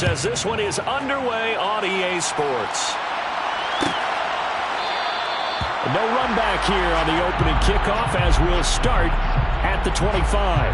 As this one is underway on EA Sports. No run back here on the opening kickoff as we'll start at the 25.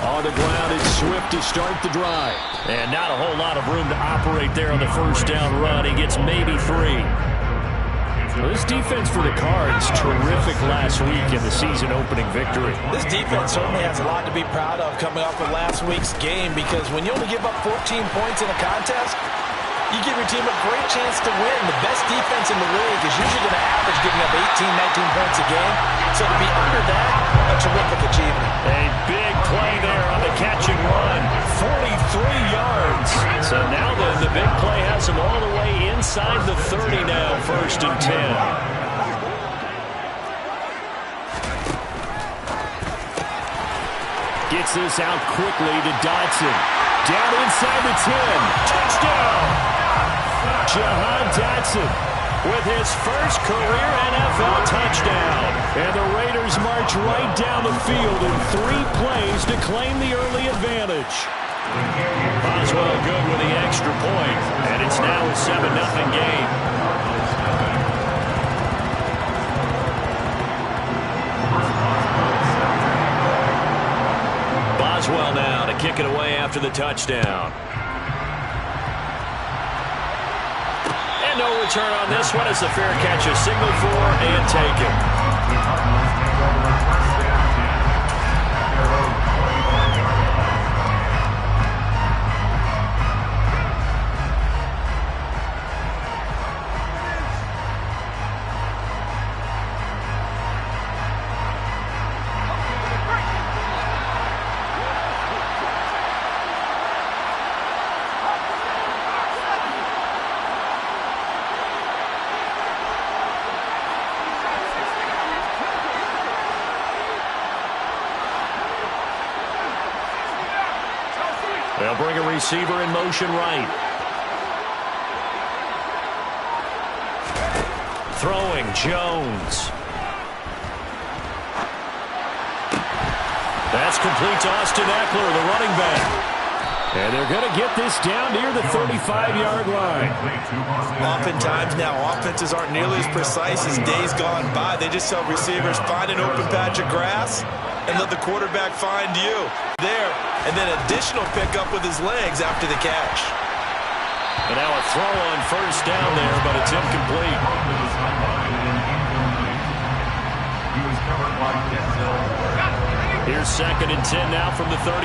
On the ground, it's Swift to start the drive. And not a whole lot of room to operate there on the first down run. He gets maybe 3. Well, this defense for the Cards, terrific last week in the season-opening victory. This defense certainly has a lot to be proud of coming off of last week's game, because when you only give up 14 points in a contest, you give your team a great chance to win. The best defense in the league is usually going to average giving up 18, 19 points a game. So to be under that, a terrific achievement. A big play there on the catch and run. 43 yards. So now the big play has him all the way inside the 30 now, 1st and 10. Gets this out quickly to Dotson. Down inside the 10. Touchdown! Jahan Dotson with his first career NFL touchdown. And the Raiders march right down the field in 3 plays to claim the early advantage. Boswell good with the extra point, and it's now a 7-0 game. Boswell now to kick it away after the touchdown. And no return on this one as the fair catch is signaled for and taken. They'll bring a receiver in motion right. Throwing, Jones. That's complete to Austin Eckler, the running back. And they're going to get this down near the 35-yard line. Oftentimes now, offenses aren't nearly as precise as days gone by. They just tell receivers, find an open patch of grass and let the quarterback find you there. And then additional pickup with his legs after the catch. And now a throw on first down there, but it's incomplete. Here's 2nd and 10 now from the 35.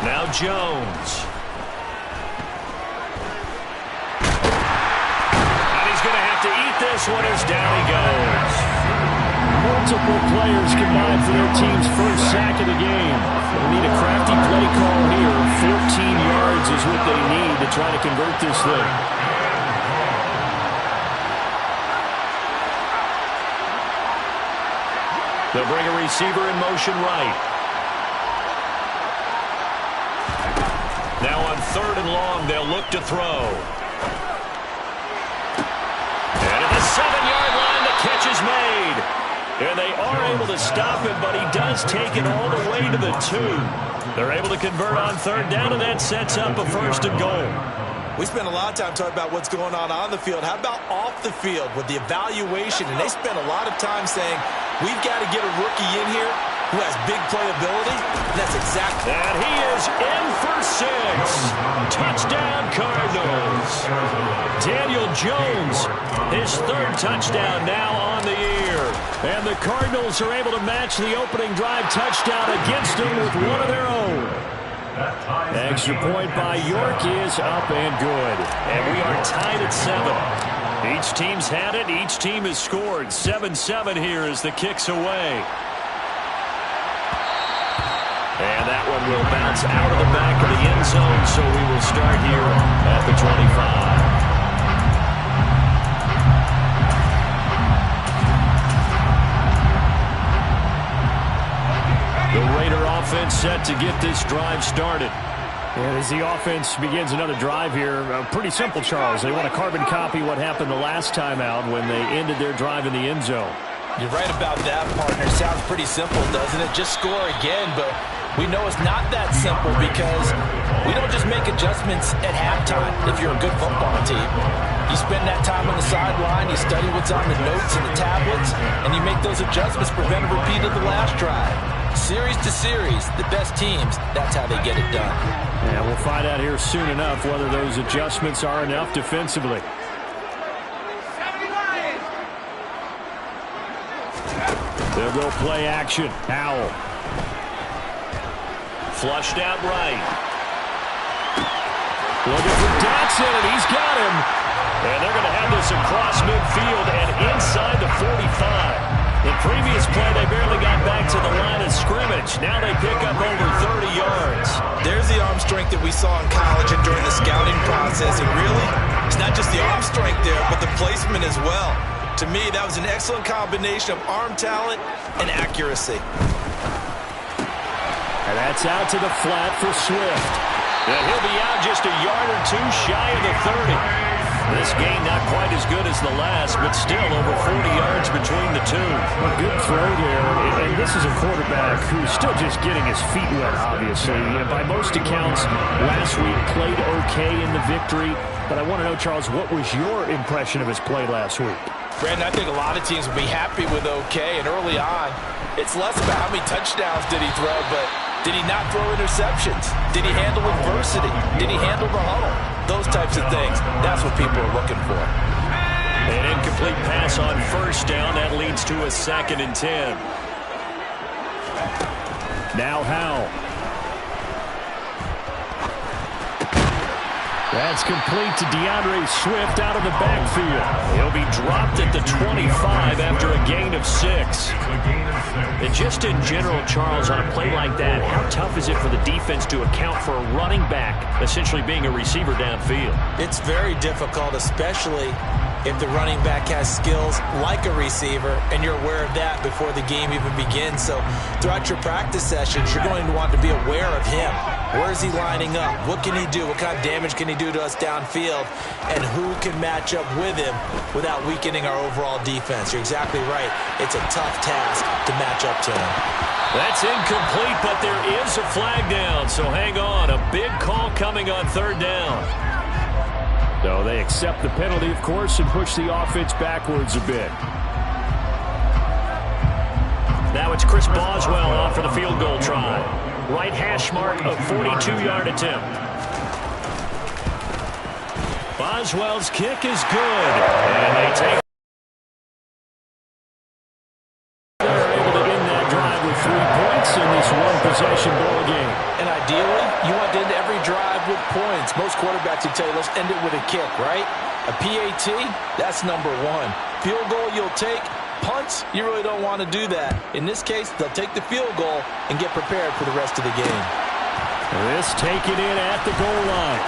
Now Jones. And he's going to have to eat this one as down he goes. Multiple players combined for their team's first sack of the game. They need a crafty play call here. 14 yards is what they need to try to convert this thing. They'll bring a receiver in motion right. Now on 3rd and long, they'll look to throw. And at the 7-yard line, the catch is made. And they are able to stop him, but he does take it all the way to the 2. They're able to convert on 3rd down, and that sets up a 1st and goal. We spent a lot of time talking about what's going on the field. How about off the field with the evaluation? And they spent a lot of time saying, we've got to get a rookie in here who has big playability. And that's exactly. And he is in for 6. Touchdown, Cardinals. Daniel Jones, his 3rd touchdown now on the year. And the Cardinals are able to match the opening drive touchdown against them with one of their own. Extra point by York is up and good. And we are tied at 7. Each team's had it. Each team has scored. 7-7 here as the kick's away. And that one will bounce out of the back of the end zone, so we will start here at the 25. The Raider offense set to get this drive started. And as the offense begins another drive here, pretty simple, Charles. They want to carbon copy what happened the last time out when they ended their drive in the end zone. You're right about that, partner. Sounds pretty simple, doesn't it? Just score again, but we know it's not that simple because we don't just make adjustments at halftime if you're a good football team. You spend that time on the sideline, you study what's on the notes and the tablets, and you make those adjustments, prevent a repeat of the last drive. Series to series, the best teams, that's how they get it done. Yeah, we'll find out here soon enough whether those adjustments are enough defensively. They'll go play action. Howell. Flushed out right. Looking for Dotson, and he's got him. And they're going to have this across midfield and inside the 45. In previous play, they barely got back to the line of scrimmage. Now they pick up over 30 yards. There's the arm strength that we saw in college and during the scouting process. And really, it's not just the arm strength there, but the placement as well. To me, that was an excellent combination of arm talent and accuracy. And that's out to the flat for Swift. And he'll be out just a yard or two shy of the 30. This game not quite as good as the last, but still over 40 yards between the two. A good throw there, and this is a quarterback who's still just getting his feet wet, obviously. By most accounts, last week played okay in the victory, but I want to know, Charles, what was your impression of his play last week? Brandon, I think a lot of teams will be happy with okay, and early on, it's less about how many touchdowns did he throw, but did he not throw interceptions? Did he handle adversity? Did he handle the huddle? Those types of things, that's what people are looking for. An incomplete pass on first down. That leads to a 2nd and 10. Now Howell. That's complete to DeAndre Swift out of the backfield. He'll be dropped at the 25 after a gain of 6. And just in general, Charles, on a play like that, how tough is it for the defense to account for a running back essentially being a receiver downfield? It's very difficult, especially if the running back has skills like a receiver, and you're aware of that before the game even begins. So throughout your practice sessions, you're going to want to be aware of him. Where is he lining up? What can he do? What kind of damage can he do to us downfield? And who can match up with him without weakening our overall defense? You're exactly right. It's a tough task to match up to him. That's incomplete, but there is a flag down, so hang on. A big call coming on 3rd down. So they accept the penalty, of course, and push the offense backwards a bit. Now it's Chris Boswell off for the field goal try. Right hash mark of 42-yard attempt. Boswell's kick is good. And they take. They're able to end that drive with 3 points in this one-possession ball game. And ideally, you want to end every drive with points. Most quarterbacks would tell you, let's end it with a kick, right? A PAT, that's number 1. Field goal you'll take. Punts, you really don't want to do that. In this case, they'll take the field goal and get prepared for the rest of the game. This taken in at the goal line.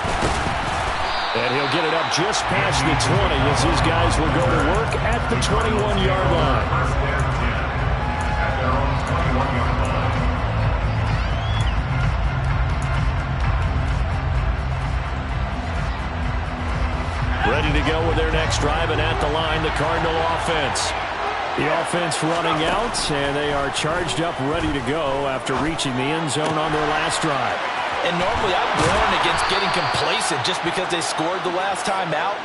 And he'll get it up just past the 20 as his guys will go to work at the 21-yard line. Ready to go with their next drive, and at the line, the Cardinal offense. The offense running out, and they are charged up, ready to go after reaching the end zone on their last drive. And normally I'd warn against getting complacent just because they scored the last time out.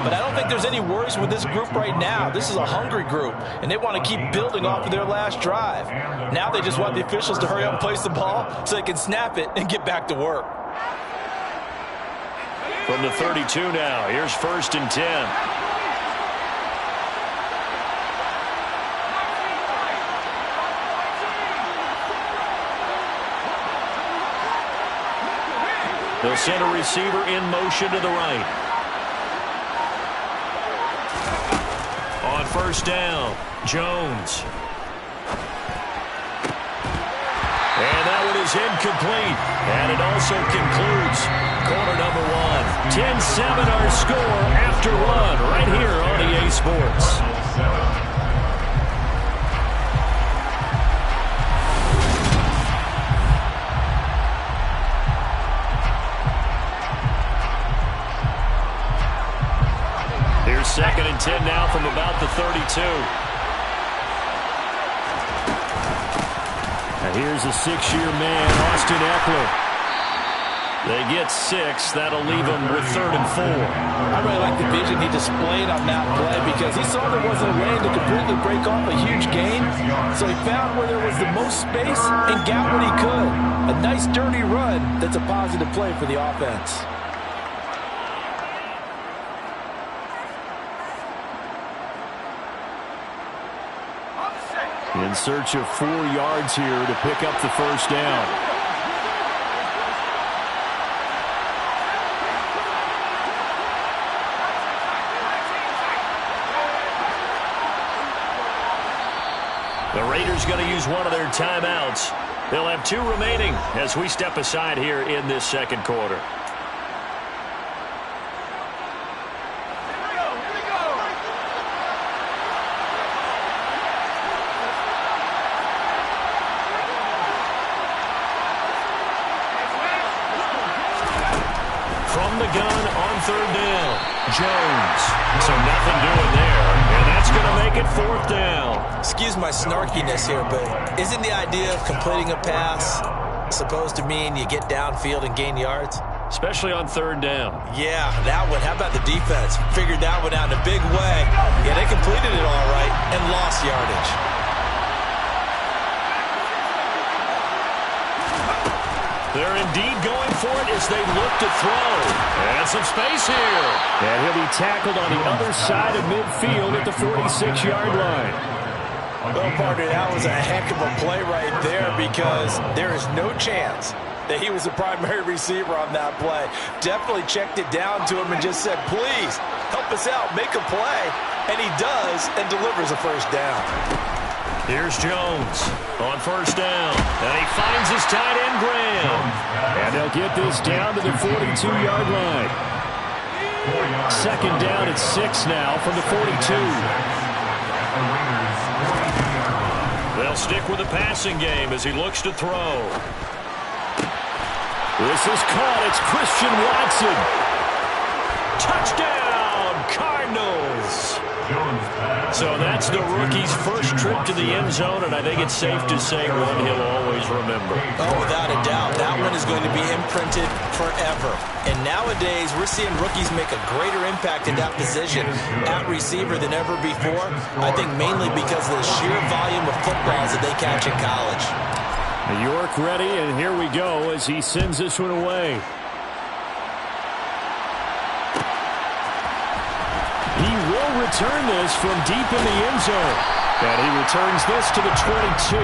But I don't think there's any worries with this group right now. This is a hungry group, and they want to keep building off of their last drive. Now they just want the officials to hurry up and place the ball so they can snap it and get back to work. From the 32 now, here's 1st and 10. They'll send a receiver in motion to the right. On first down, Jones. And that one is incomplete. And it also concludes quarter number 1. 10-7 our score after 1 right here on EA Sports. Here's 2nd and 10 now from about the 32. Here's a 6-year man, Austin Eckler. They get 6. That'll leave them with 3rd and 4. I really like the vision he displayed on that play because he saw there wasn't a lane to completely break off a huge gain. So he found where there was the most space and got what he could. A nice dirty run that's a positive play for the offense. In search of 4 yards here to pick up the first down. The Raiders going to use one of their timeouts. They'll have 2 remaining as we step aside here in this second quarter. From the gun on 3rd down, Jones. So nothing doing there, and that's going to make it 4th down. Excuse my snarkiness here, but isn't the idea of completing a pass supposed to mean you get downfield and gain yards? Especially on 3rd down. Yeah, that one. How about the defense? Figured that one out in a big way. Yeah, they completed it all right and lost yardage. They're indeed going for it as they look to throw. And some space here. And he'll be tackled on the other side of midfield at the 46-yard line. Well, partner, that was a heck of a play right there because there is no chance that he was the primary receiver on that play. Definitely checked it down to him and just said, please, help us out, make a play. And he does and delivers a first down. Here's Jones on first down. And he finds his tight end, Graham. And they'll get this down to the 42-yard line. 2nd down at 6 now from the 42. They'll stick with the passing game as he looks to throw. This is caught. It's Christian Watson. Touchdown, Cardinals. So that's the rookie's first trip to the end zone, and I think it's safe to say one he'll always remember. Oh, without a doubt. That one is going to be imprinted forever. And nowadays, we're seeing rookies make a greater impact in that position at receiver than ever before. I think mainly because of the sheer volume of footballs that they catch in college. York ready, and here we go as he sends this one away. He will return this from deep in the end zone. And he returns this to the 22.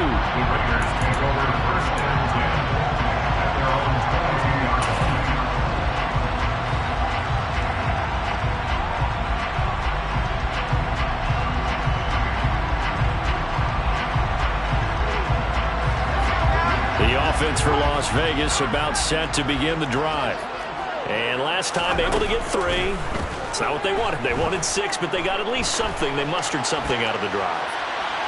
The offense for Las Vegas about set to begin the drive. And last time able to get 3. It's not what they wanted. They wanted 6, but they got at least something. They mustered something out of the drive.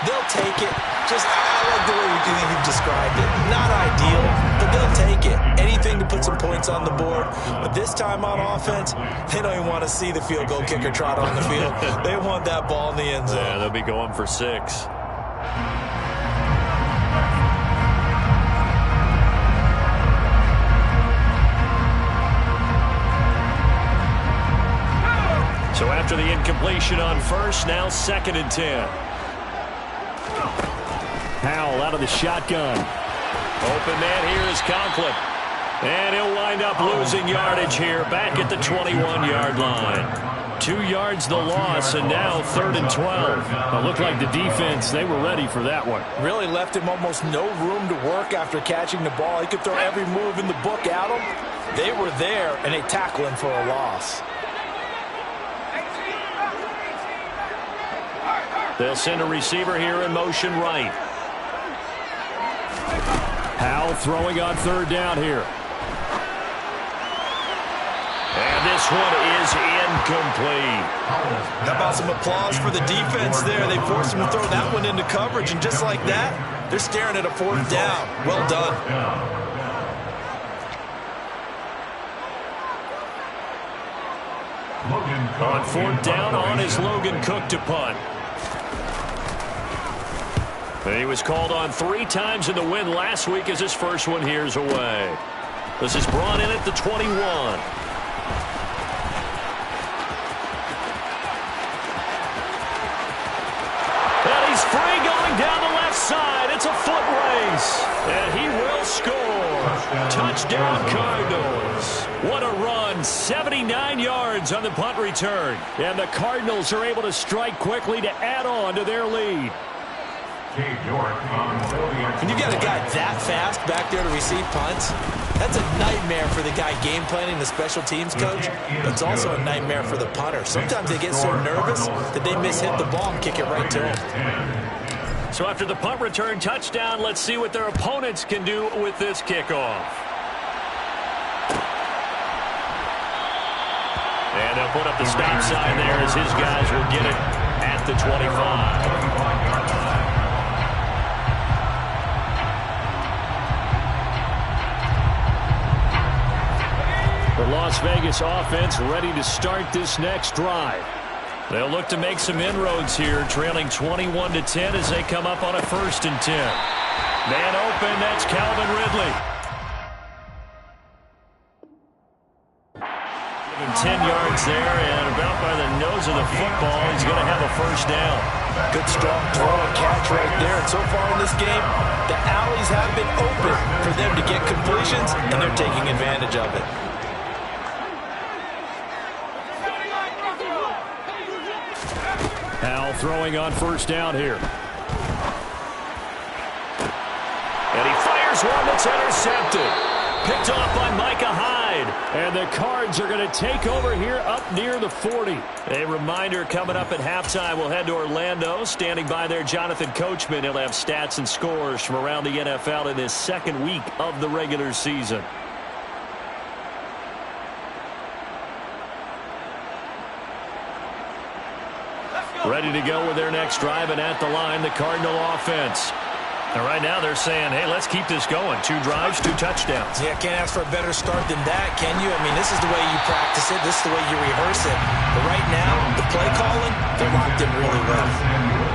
They'll take it. Just, I like the way you've described it. Not ideal, but they'll take it. Anything to put some points on the board. But this time on offense, they don't even want to see the field goal kicker trot on the field. They want that ball in the end zone. Yeah, they'll be going for 6. So after the incompletion on first, now 2nd and 10. Howell out of the shotgun. Open man here is Conklin. And he'll wind up losing yardage here back at the 21-yard line. 2 yards the loss, and now 3rd and 12. It looked like the defense, they were ready for that one. Really left him almost no room to work after catching the ball. He could throw every move in the book at him. They were there, and they tackle him for a loss. They'll send a receiver here in motion right. Howell throwing on 3rd down here. And this one is incomplete. How about some applause for the defense there? They forced him to throw that one into coverage, and just like that, they're staring at a 4th down. Well done. On 4th down, on is Logan Cook to punt. He was called on 3 times in the win last week as his first one here's away. This is brought in at the 21. And he's free going down the left side. It's a foot race. And he will score. Touchdown Cardinals. What a run. 79 yards on the punt return. And the Cardinals are able to strike quickly to add on to their lead. When you got a guy that fast back there to receive punts, that's a nightmare for the guy game planning, the special teams coach. It's also a nightmare for the punter. Sometimes they get so nervous that they mishit the ball and kick it right to him. So after the punt return touchdown, let's see what their opponents can do with this kickoff. And they'll put up the stop sign there as his guys will get it at the 25. The Las Vegas offense ready to start this next drive. They'll look to make some inroads here, trailing 21-10 as they come up on a 1st and 10. Man open, that's Calvin Ridley. 10 yards there, and about by the nose of the football, he's going to have a 1st down. Good strong throw and catch right there. And so far in this game, the alleys have been open for them to get completions, and they're taking advantage of it. Howell throwing on 1st down here. And he fires one that's intercepted. Picked off by Micah Hyde. And the Cards are going to take over here up near the 40. A reminder coming up at halftime, we'll head to Orlando. Standing by there, Jonathan Coachman. He'll have stats and scores from around the NFL in his 2nd week of the regular season. Ready to go with their next drive, and at the line, the Cardinal offense. And right now they're saying, hey, let's keep this going. 2 drives, 2 touchdowns. Yeah, can't ask for a better start than that, can you? I mean, this is the way you practice it. This is the way you rehearse it. But right now, the play calling, they're locked in really well.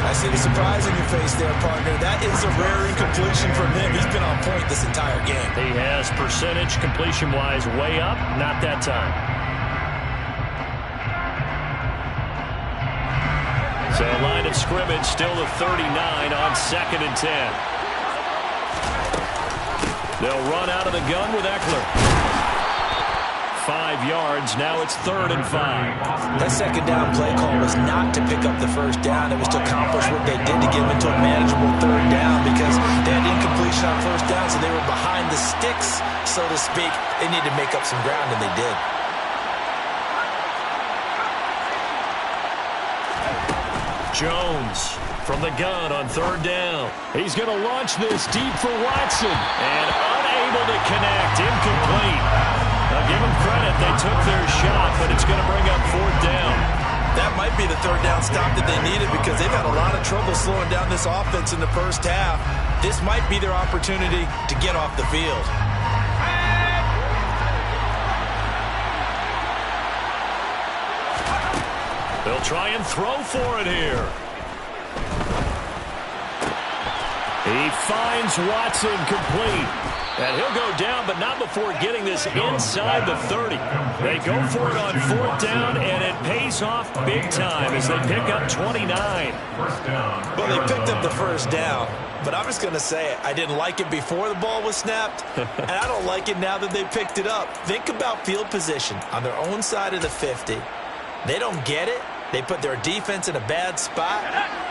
I see the surprise in your face there, partner. That is a rare incompletion from him. He's been on point this entire game. He has percentage completion-wise way up. Not that time. So line of scrimmage still the 39 on 2nd and 10. They'll run out of the gun with Eckler. 5 yards. Now it's 3rd and 5. That 2nd down play call was not to pick up the 1st down. It was to accomplish what they did to get them into a manageable 3rd down because they had incompletion on 1st down, so they were behind the sticks, so to speak. They needed to make up some ground, and they did. Jones from the gun on 3rd down. He's going to launch this deep for Watson. And unable to connect. Incomplete. Now give them credit. They took their shot, but it's going to bring up 4th down. That might be the 3rd down stop that they needed because they've had a lot of trouble slowing down this offense in the 1st half. This might be their opportunity to get off the field. They'll try and throw for it here. He finds Watson complete. And he'll go down, but not before getting this inside the 30. They go for it on 4th down, and it pays off big time as they pick up 29. Well, they picked up the 1st down, but I'm just going to say it. I didn't like it before the ball was snapped, and I don't like it now that they picked it up. Think about field position on their own side of the 50. They don't get it. They put their defense in a bad spot,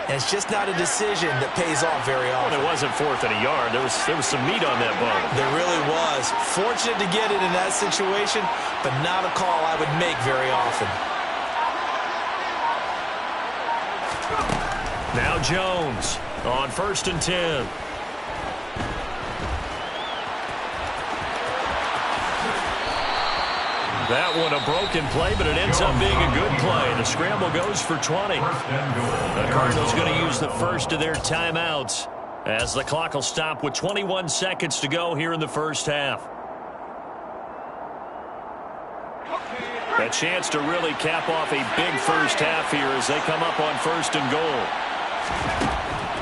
and it's just not a decision that pays off very often. Well, it wasn't 4th and a yard. There was some meat on that ball. There really was. Fortunate to get it in that situation, but not a call I would make very often. Now Jones on 1st and 10. That one a broken play, but it ends up being a good play. The scramble goes for 20. The Cardinals going to use the first of their timeouts as the clock will stop with 21 seconds to go here in the first half. A chance to really cap off a big first half here as they come up on 1st and goal.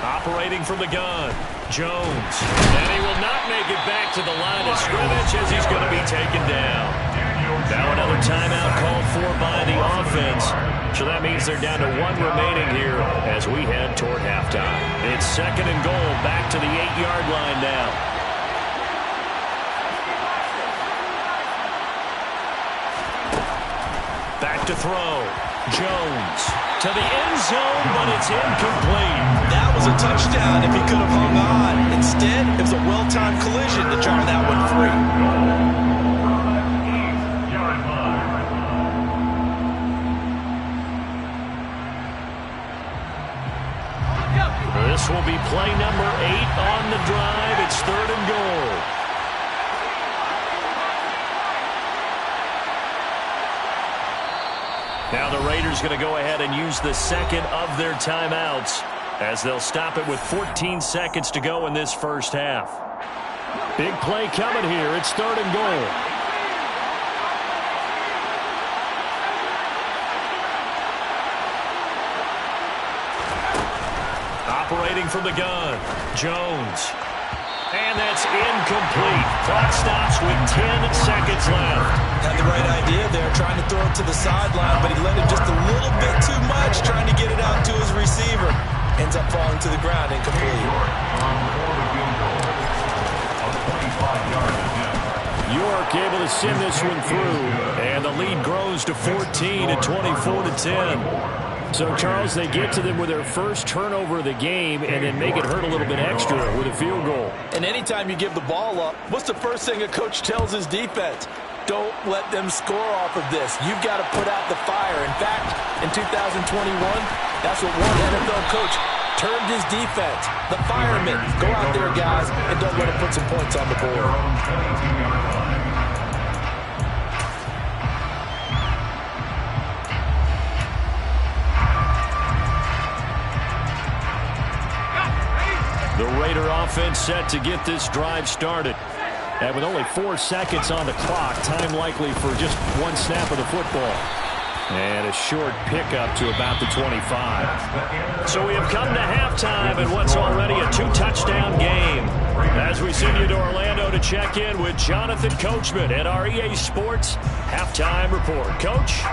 Operating from the gun, Jones. And he will not make it back to the line of scrimmage as he's going to be taken down. Now another timeout called for by the offense. So that means they're down to 1 remaining here as we head toward halftime. It's 2nd and goal, back to the 8-yard line now. Back to throw. Jones to the end zone, but it's incomplete. That was a touchdown if he could have hung on. Instead, it was a well-timed collision to jar that one free. This will be play number 8 on the drive. It's 3rd and goal. Now the Raiders going to go ahead and use the second of their timeouts as they'll stop it with 14 seconds to go in this first half. Big play coming here. It's 3rd and goal. Operating from the gun, Jones. And that's incomplete. Clock stops with 10 seconds left. Had the right idea there, trying to throw it to the sideline, but he let him just a little bit too much, trying to get it out to his receiver. Ends up falling to the ground incomplete. York able to send this one through, and the lead grows to 14 at 24-10. So, Charles, they get to them with their first turnover of the game and then make it hurt a little bit extra with a field goal. And anytime you give the ball up, what's the first thing a coach tells his defense? Don't let them score off of this. You've got to put out the fire. In fact, in 2021, that's what one NFL coach termed his defense. The firemen. Go out there, guys, and don't let them put some points on the board. The Raider offense set to get this drive started. And with only 4 seconds on the clock, time likely for just 1 snap of the football. And a short pickup to about the 25. So we have come to halftime in what's already a 2-touchdown game. As we send you to Orlando to check in with Jonathan Coachman at our EA Sports Halftime Report. Coach?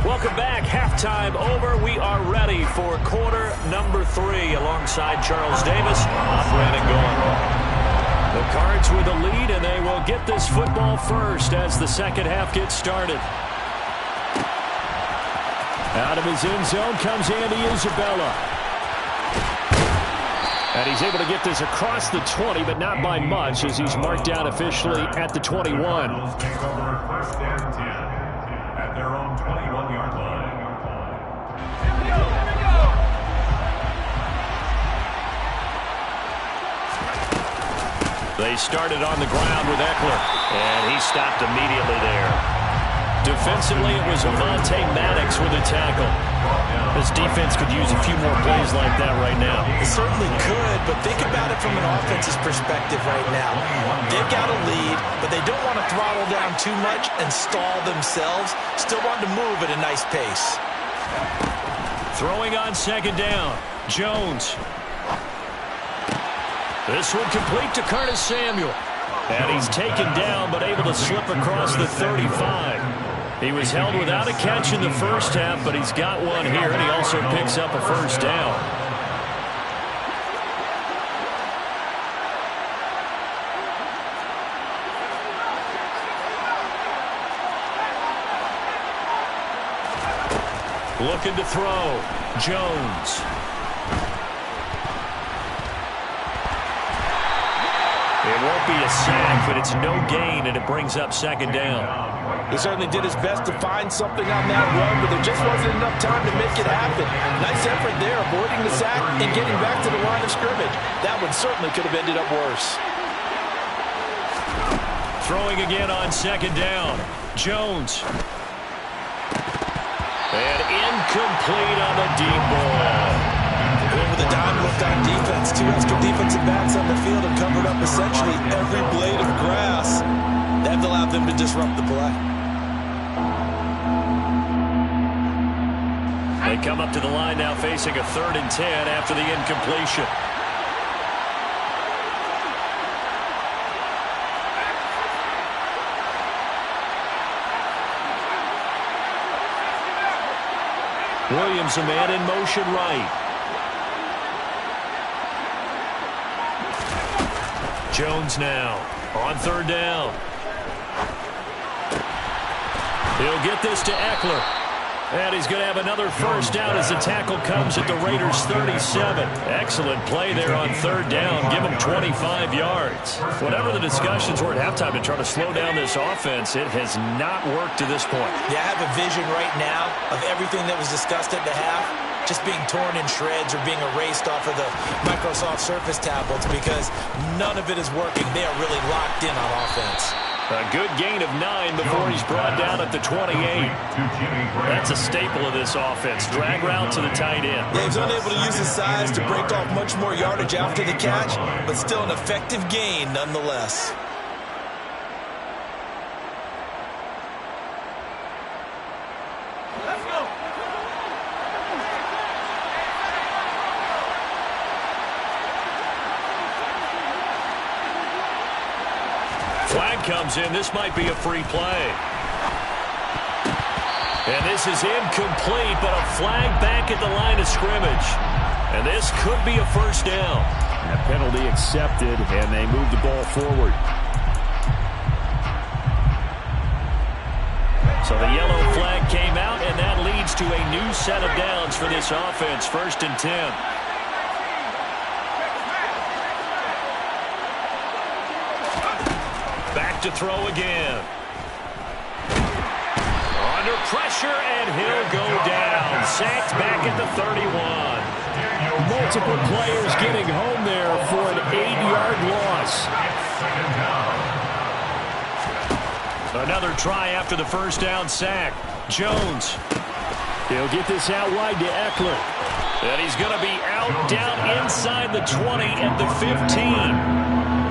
Welcome back. Halftime over. We are ready for quarter number 3 alongside Charles Davis on Brandon Gaudin. The Cards with the lead, and they will get this football first as the second half gets started. Out of his end zone comes Andy Isabella. And he's able to get this across the 20, but not by much as he's marked down officially at the 21. Their own 21-yard line. They started on the ground with Eckler, and he stopped immediately there. Defensively, it was Avonte Maddox with a tackle. This defense could use a few more plays like that right now. It certainly could, but think about it from an offense's perspective right now. They've got a lead, but they don't want to throttle down too much and stall themselves. Still want to move at a nice pace. Throwing on second down, Jones. This one complete to Curtis Samuel. And he's taken down, but able to slip across the 35. He was held without a catch in the first half, but he's got one here, and he also picks up a first down. Looking to throw. Jones. It won't be a sack, but it's no gain, and it brings up second down. He certainly did his best to find something on that run, but there just wasn't enough time to make it happen. Nice effort there, avoiding the sack and getting back to the line of scrimmage. That one certainly could have ended up worse. Throwing again on second down. Jones. And incomplete on the deep ball. Going with a dime look on defense. Two extra defensive backs on the field and covered up essentially every blade of grass. That allowed them to disrupt the play. They come up to the line now facing a 3rd and 10 after the incompletion. Williams, a man in motion right. Jones now on 3rd down. He'll get this to Eckler. And he's going to have another first down as the tackle comes at the Raiders' 37. Excellent play there on 3rd down. Give him 25 yards. Whatever the discussions were at halftime to try to slow down this offense, it has not worked to this point. Yeah, I have a vision right now of everything that was discussed at the half just being torn in shreds or being erased off of the Microsoft Surface tablets because none of it is working. They are really locked in on offense. A good gain of 9 before he's brought down at the 28. That's a staple of this offense. Drag route to the tight end. Yeah, he's unable to use his size to break off much more yardage after the catch, but still an effective gain nonetheless. Flag comes in. This might be a free play. And this is incomplete, but a flag back at the line of scrimmage. And this could be a first down. A penalty accepted, and they move the ball forward. So the yellow flag came out, and that leads to a new set of downs for this offense. 1st and 10. Back to throw again. Under pressure, and he'll go down. Sacked back at the 31. Multiple players getting home there for an 8-yard loss. Another try after the first down sack. Jones. He'll get this out wide to Eckler. And he's going to be out down inside the 20 at the 15.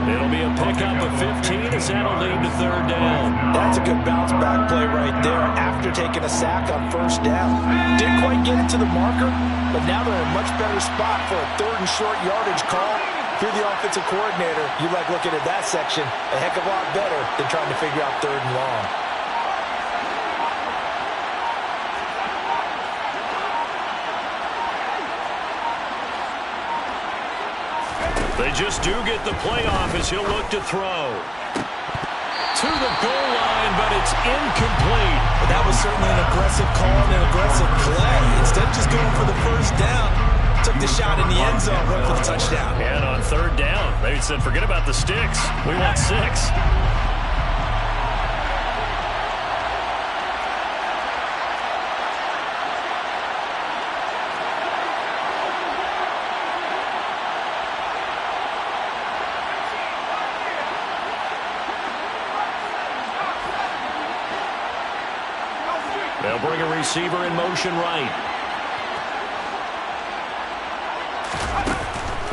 It'll be a pickup of 15 as that'll lead to 3rd down. That's a good bounce back play right there after taking a sack on 1st down. Didn't quite get it to the marker, but now they're in a much better spot for a 3rd and short yardage call. If you're the offensive coordinator, you like looking at that section a heck of a lot better than trying to figure out 3rd and long. They just do get the playoff as he'll look to throw. To the goal line, but it's incomplete. But that was certainly an aggressive call and an aggressive play. Instead of just going for the first down, took the shot in the end zone, went for the touchdown. And on 3rd down, they said, forget about the sticks. We want 6. They'll bring a receiver in motion right.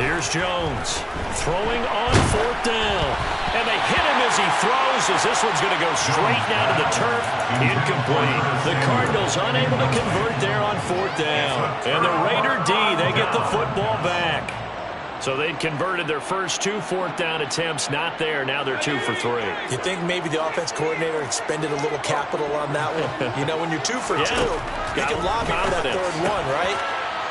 Here's Jones throwing on 4th down. And they hit him as he throws as this one's going to go straight down to the turf. Incomplete. The Cardinals unable to convert there on 4th down. And the Raider D, they get the football back. So they'd converted their first 2 4th down attempts. Not there. Now they're 2 for 3. You think maybe the offense coordinator expended a little capital on that one? You know, when you're 2 for 2, you can lobby for that 3rd one, right?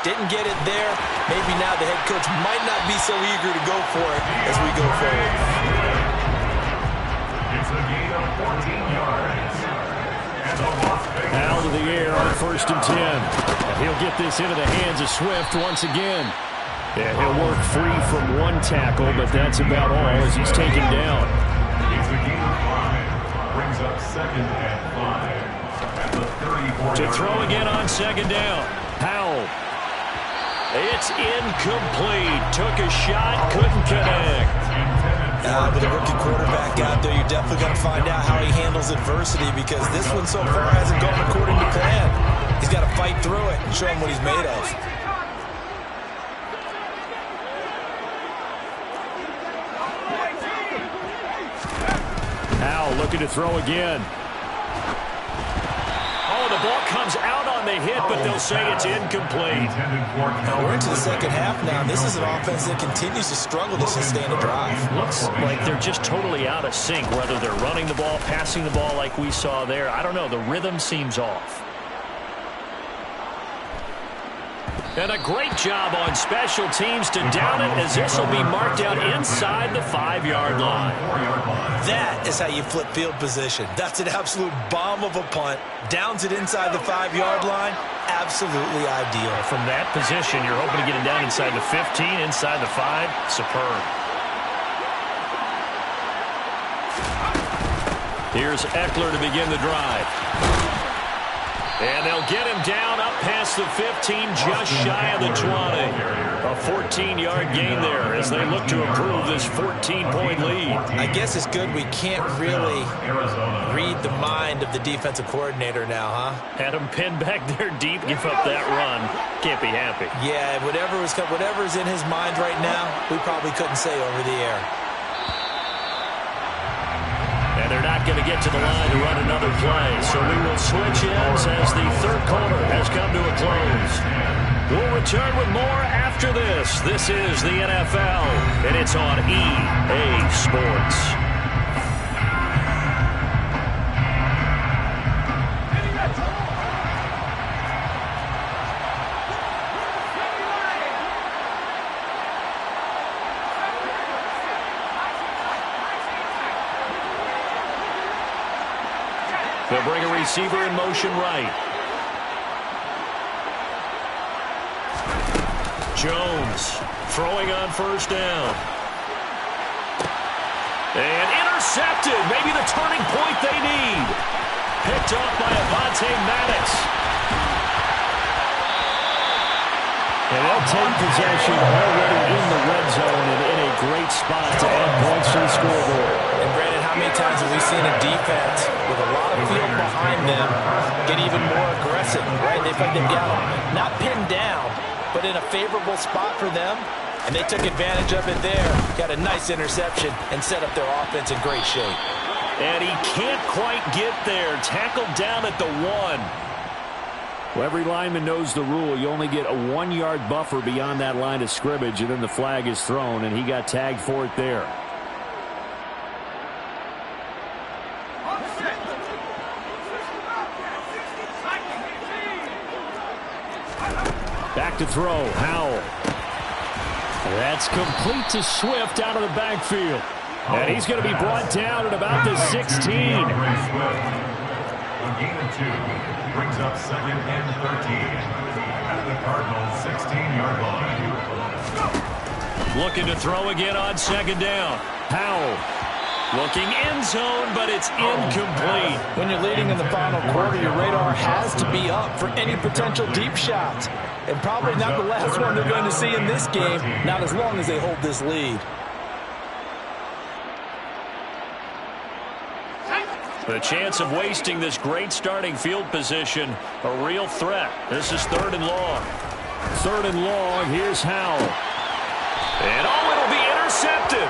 Didn't get it there. Maybe now the head coach might not be so eager to go for it as we go forward. It's a gain of 14 yards. Out of the air on 1st and 10. He'll get this into the hands of Swift once again. Yeah, he'll work free from one tackle, but that's about all as he's taken down. It's a gain of 5. Brings up 2nd and 5. At the 34. To throw again on 2nd down. Powell. It's incomplete. Took a shot, couldn't connect. With a rookie quarterback out there, you're definitely going to find out how he handles adversity, because this one so far hasn't gone according to plan. He's got to fight through it and show him what he's made of. Powell looking to throw again. Oh, the ball comes out on the hit, but they'll say it's incomplete. Now we're into the second half now. This is an offense that continues to struggle to sustain a drive. Looks like they're just totally out of sync, whether they're running the ball, passing the ball like we saw there. I don't know. The rhythm seems off. And a great job on special teams to down it, as this will be marked out inside the 5-yard line. That is how you flip field position. That's an absolute bomb of a punt. Downs it inside the 5-yard line. Absolutely ideal. From that position, you're hoping to get it down inside the 15, inside the 5. Superb. Here's Eckler to begin the drive. And they'll get him down up past the 15, just shy of the 20. A 14-yard gain there as they look to improve this 14-point lead. I guess it's good we can't really read the mind of the defensive coordinator now, huh? Had him pinned back there deep, give up that run. Can't be happy. Yeah, whatever's in his mind right now, we probably couldn't say over the air. And they're not going to get to the line to run another play. So we will switch ends as the third quarter has come to a close. We'll return with more after this. This is the NFL, and it's on EA Sports. They'll bring a receiver in motion right. Jones throwing on 1st down. And intercepted. Maybe the turning point they need. Picked off by Avonte Maddox. And they'll take possession already in the red zone and in a great spot to add points to the scoreboard. And Brandon, how many times have we seen a defense with a lot of field behind them get even more aggressive, right? They've got them not pinned down, but in a favorable spot for them, and they took advantage of it there. Got a nice interception and set up their offense in great shape. And he can't quite get there. Tackled down at the 1. Well, every lineman knows the rule. You only get a 1-yard buffer beyond that line of scrimmage, and then the flag is thrown, and he got tagged for it there. Back to throw, Howell. That's complete to Swift out of the backfield. And he's going to be brought down at about the 16. A gain of 2. Brings up 2nd and 13 at the Cardinals' 16-yard line. Looking to throw again on 2nd down. Powell looking end zone, but it's incomplete. When you're leading in the final quarter, your radar has to be up for any potential deep shots. And probably not the last one they're going to see in this game, not as long as they hold this lead. The chance of wasting this great starting field position, a real threat. This is 3rd and long. 3rd and long, here's Howell. And it'll be intercepted.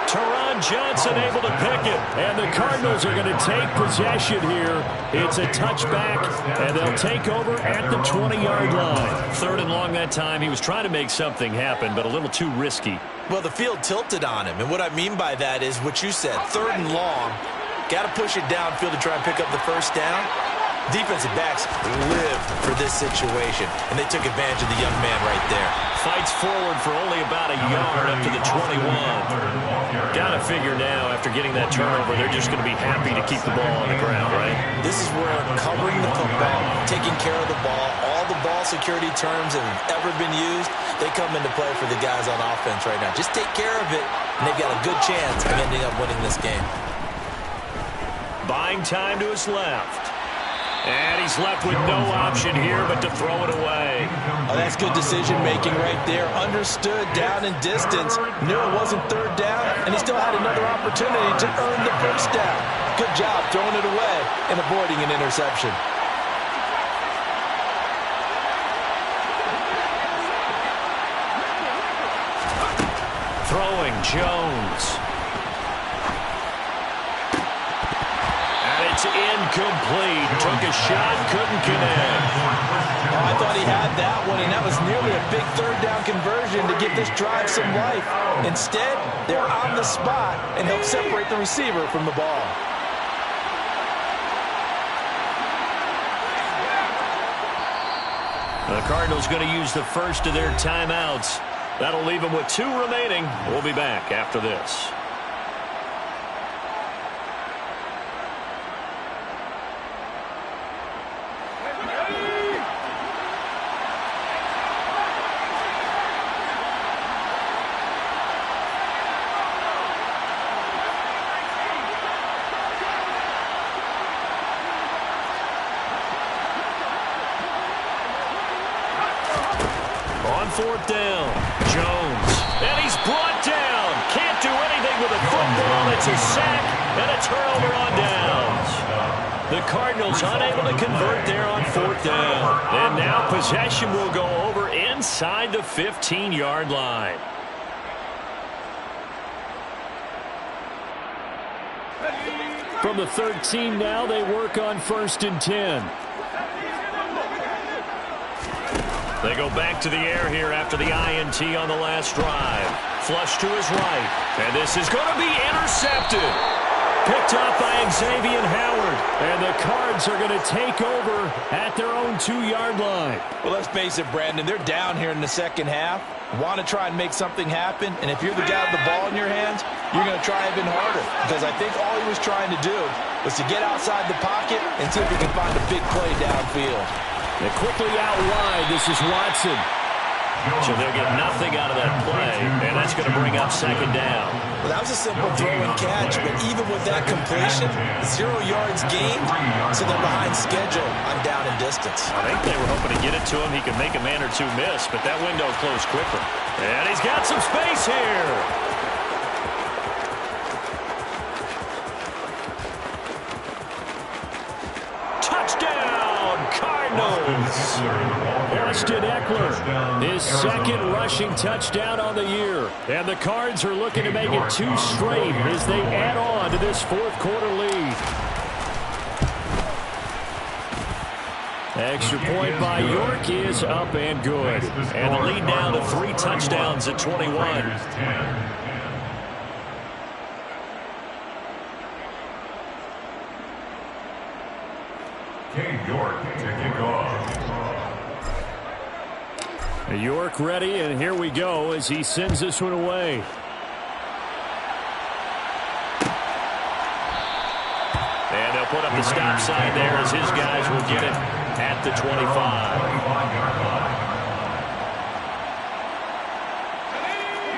Taron Johnson able to pick it. And the Cardinals are going to take possession here. It's a touchback, and they'll take over at the 20-yard line. 3rd and long that time. He was trying to make something happen, but a little too risky. Well, the field tilted on him, and what I mean by that is what you said, 3rd and long. Got to push it downfield to try and pick up the 1st down. Defensive backs live for this situation, and they took advantage of the young man right there. Fights forward for only about a yard up to the 21. Got to figure now, after getting that turnover, they're just going to be happy to keep the ball on the ground, right? This is where covering the football, taking care of the ball, all the ball security terms that have ever been used, they come into play for the guys on offense right now. Just take care of it, and they've got a good chance of ending up winning this game. Buying time to his left. And he's left with no option here but to throw it away. Oh, that's good decision-making right there. Understood down and distance. Knew it wasn't third down, and he still had another opportunity to earn the first down. Good job throwing it away and avoiding an interception. Throwing Jones. It's incomplete. Took a shot, couldn't connect. Oh, I thought he had that one, and that was nearly a big third down conversion to give this drive some life. Instead, they're on the spot and help separate the receiver from the ball. The Cardinals going to use the first of their timeouts. That'll leave them with 2 remaining. We'll be back after this. Fourth down, Jones, and he's brought down. Can't do anything with a football. It's a sack and a turnover on downs. The Cardinals unable to convert there on 4th down. And now possession will go over inside the 15-yard line. From the 13 now, they work on 1st and 10. They go back to the air here after the INT on the last drive. Flush to his right. And this is going to be intercepted. Picked up by Xavier Howard. And the Cards are going to take over at their own 2-yard line. Well, let's face it, Brandon. They're down here in the second half. Want to try and make something happen. And if you're the guy with the ball in your hands, you're going to try even harder. Because I think all he was trying to do was to get outside the pocket and see if he can find a big play downfield. And quickly out wide, this is Watson. So they'll get nothing out of that play, and that's going to bring up 2nd down. Well, that was a simple throw and catch, but even with that completion, 0 yards gained, so they're behind schedule on down and distance. I think they were hoping to get it to him. He could make a man or 2 miss, but that window closed quicker. And he's got some space here. Austin Eckler, his 2nd rushing touchdown on the year. And the Cards are looking to make it 2 straight as they add on to this 4th quarter lead. Extra point by York is up and good. And the lead now to 3 touchdowns at 21. Cade York to kick off. York ready, and here we go as he sends this one away. And they'll put up the stop sign there as his guys will get it at the 25.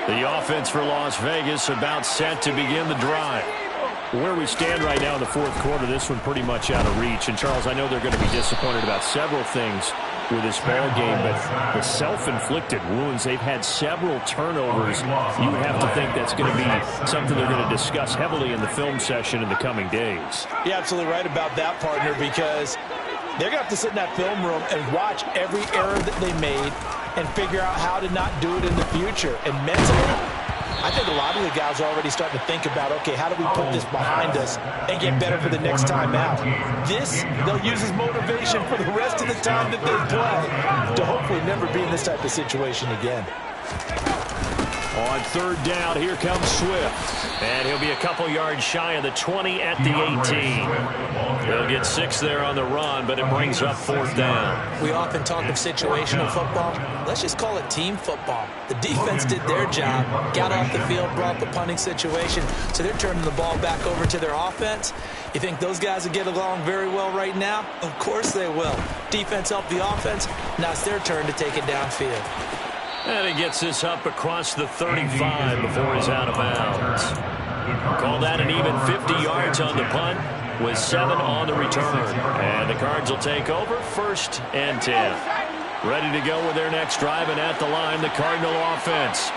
The offense for Las Vegas about set to begin the drive. Where we stand right now in the 4th quarter, this one pretty much out of reach. And, Charles, I know they're going to be disappointed about several things with this ball game, but the self-inflicted wounds, they've had several turnovers. You would have to think that's going to be something they're going to discuss heavily in the film session in the coming days. You're absolutely right about that, partner, because they're going to have to sit in that film room and watch every error that they made and figure out how to not do it in the future. And mentally, I think a lot of the guys are already starting to think about, okay, how do we put this behind us and get better for the next time out? This, they'll use as motivation for the rest of the time that they play to hopefully never be in this type of situation again. On third down, here comes Swift. And he'll be a couple yards shy of the 20 at the 18. They'll get 6 there on the run, but it brings up fourth down. We often talk of situational football. Let's just call it team football. The defense did their job, got off the field, brought the punting situation, so they're turning the ball back over to their offense. You think those guys will get along very well right now? Of course they will. Defense helped the offense. Now it's their turn to take it downfield. And he gets this up across the 35 before he's out of bounds. Call that an even 50 yards on the punt with 7 on the return. And the Cards will take over 1st and 10. Ready to go with their next drive, and at the line, the Cardinal offense.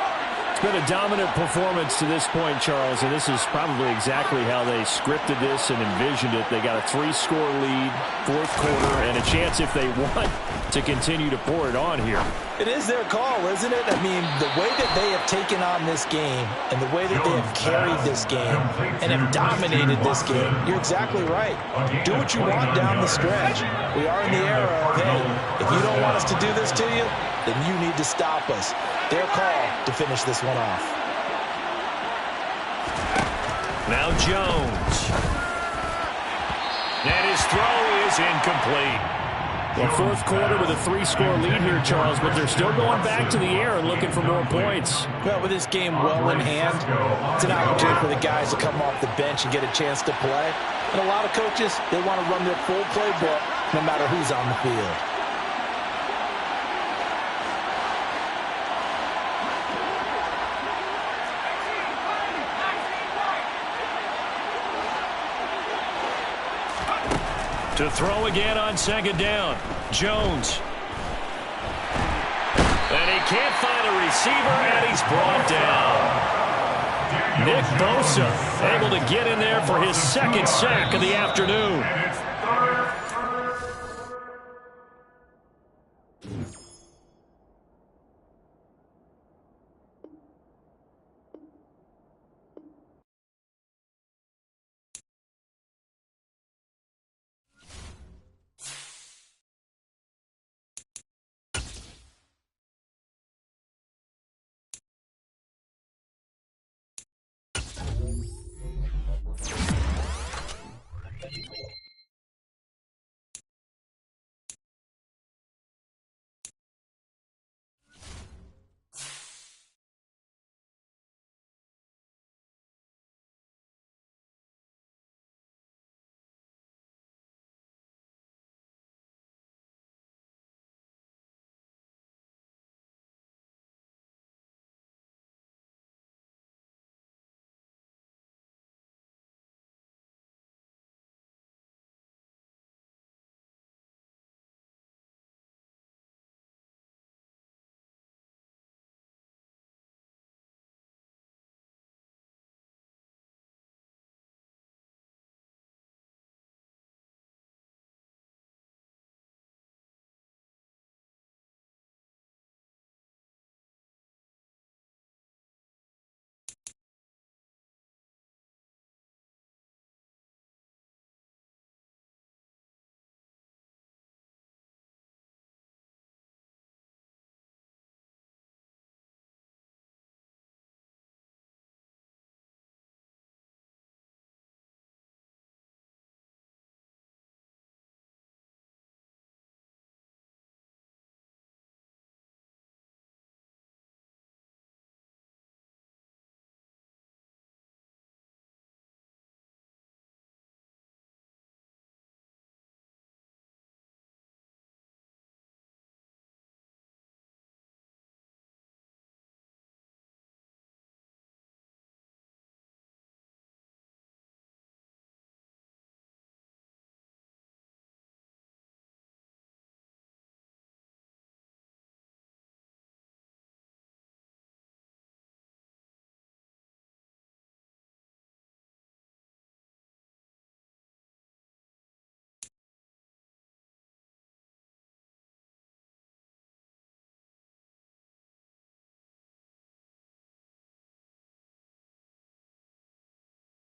It's been a dominant performance to this point, Charles, and this is probably exactly how they scripted this and envisioned it. They got a 3-score lead, 4th quarter, and a chance, if they want, to continue to pour it on here. It is their call, isn't it? I mean, the way that they have taken on this game and the way that they have carried this game and have dominated this game, you're exactly right. Do what you want down the stretch. We are in the era of, hey, if you don't want us to do this to you, then you need to stop us. Their call to finish this one off. Now Jones. And his throw is incomplete. Well, 4th quarter with a 3-score lead here, Charles, but they're still going back to the air and looking for more points. Well, with this game well in hand, it's an opportunity for the guys to come off the bench and get a chance to play. And a lot of coaches, they want to run their full playbook no matter who's on the field. To throw again on 2nd down. Jones. And he can't find a receiver, and he's brought down. Nick Bosa able to get in there for his 2nd sack of the afternoon.